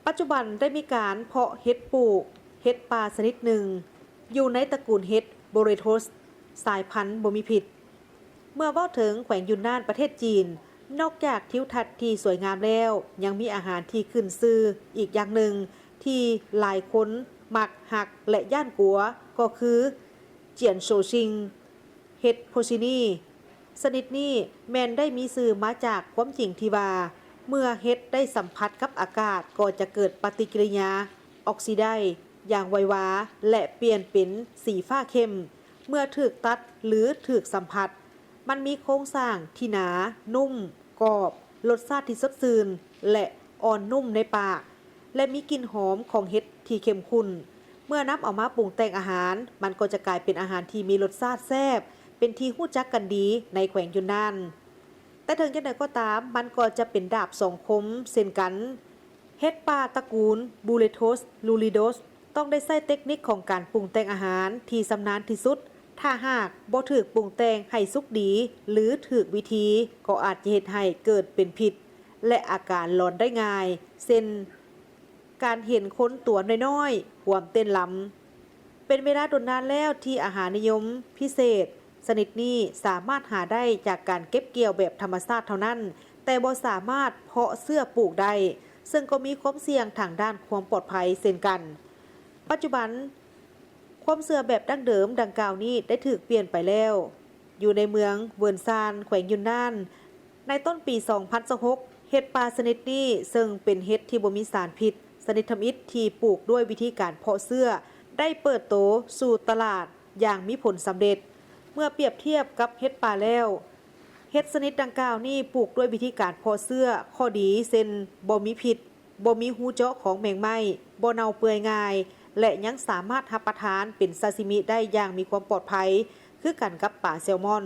ปัจจุบันได้มีการเพาะเห็ดปลูกเห็ดป่าชนิดหนึ่งอยู่ในตระกูลเห็ดโบเรโทสสายพันธุ์บ่มีพิษเมื่อเว้าถึงแขวงยุนนานประเทศจีนนอกจากทิวทัศน์ที่สวยงามแล้วยังมีอาหารที่ขึ้นชื่ออีกอย่างหนึ่งที่หลายคนมักหักและย่านกลัวก็คือเจียนโซชิงเห็ดโพชินีชนิดนี้แม่นได้มีชื่อมาจากความจริงที่ว่าเมื่อเห็ดได้สัมผัสกับอากาศก็จะเกิดปฏิกิริยาออกซิไดซ์อย่างไววาและเปลี่ยนเป็นสีฟ้าเข้มเมื่อถูกตัดหรือถูกสัมผัสมันมีโครงสร้างที่หนานุ่มกรอบรสชาติที่สดชื่นและอ่อนนุ่มในปากและมีกลิ่นหอมของเห็ดที่เข้มข้นเมื่อนำเอามาปรุงแต่งอาหารมันก็จะกลายเป็นอาหารที่มีรสชาติแซ่บเป็นที่รู้จักกันดีในแขวงยุนนานแต่ถึงอย่างไรก็ตามมันก็จะเป็นดาบสองคมเช่นกันเห็ดป่าตระกูลบูเลโทสลูลิโดสต้องได้ใช้เทคนิคของการปรุงแต่งอาหารที่ชำนาญที่สุดถ้าหากบ่ถูกปรุงแต่งให้สุกดีหรือถูกวิธีก็อาจจะเฮ็ดให้เกิดเป็นพิษและอาการหลอนได้ง่ายเช่นการเห็นคนตัวน้อยๆหวมเต้นลำเป็นเวลาดนนานแล้วที่อาหารนิยมพิเศษชนิดนี้สามารถหาได้จากการเก็บเกี่ยวแบบธรรมชาติเท่านั้นแต่บ่สามารถเพาะเสื้อปลูกได้ซึ่งก็มีความเสี่ยงทางด้านความปลอดภัยเช่นกันปัจจุบันความเชื่อแบบดั้งเดิมดังกล่าวนี้ได้ถูกเปลี่ยนไปแล้วอยู่ในเมืองเวิร์นซานแขวงยุนนานในต้นปี 2026 เห็ดป่าชนิดนี้ซึ่งเป็นเห็ดที่บ่มีสารพิษชนิดทำอิฐที่ปลูกด้วยวิธีการเพาะเสื้อได้เปิดโตสู่ตลาดอย่างมีผลสำเร็จเมื่อเปรียบเทียบกับเห็ดป่าแล้วเห็ดชนิดดังกล่าวนี้ปลูกด้วยวิธีการเพาะเสื้อข้อดีเช่นบ่มีพิษบ่มีหูเจาะของแมงไหม้บ่เน่าเปื่อยง่ายและยังสามารถรับประทานเป็นซาซิมิได้อย่างมีความปลอดภัยคือกันกับปลาแซลมอน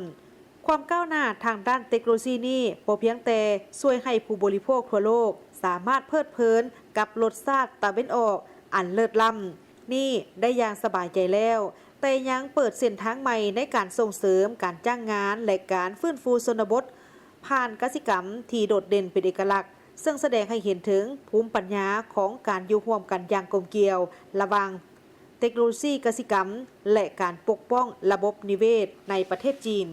ความก้าวหน้าทางด้านเทคโนโลยีนี้บ่เพียงแต่ช่วยให้ผู้บริโภคทั่วโลกสามารถเพลิดเพลินกับรสชาติตะวันออกอันเลิศล้ำนี่ได้อย่างสบายใจแล้วแต่ยังเปิดเส้นทางใหม่ในการส่งเสริมการจ้างงานและการฟื้นฟูชนบทผ่านกสิกรรมที่โดดเด่นเป็นเอกลักษณ์ซึ่งแสดงให้เห็นถึงภูมิปัญญาของการอยู่ร่วมกันอย่างกลมเกลียวระหว่างเทคโนโลยีกสิกรรมและการปกป้องระบบนิเวศในประเทศจีน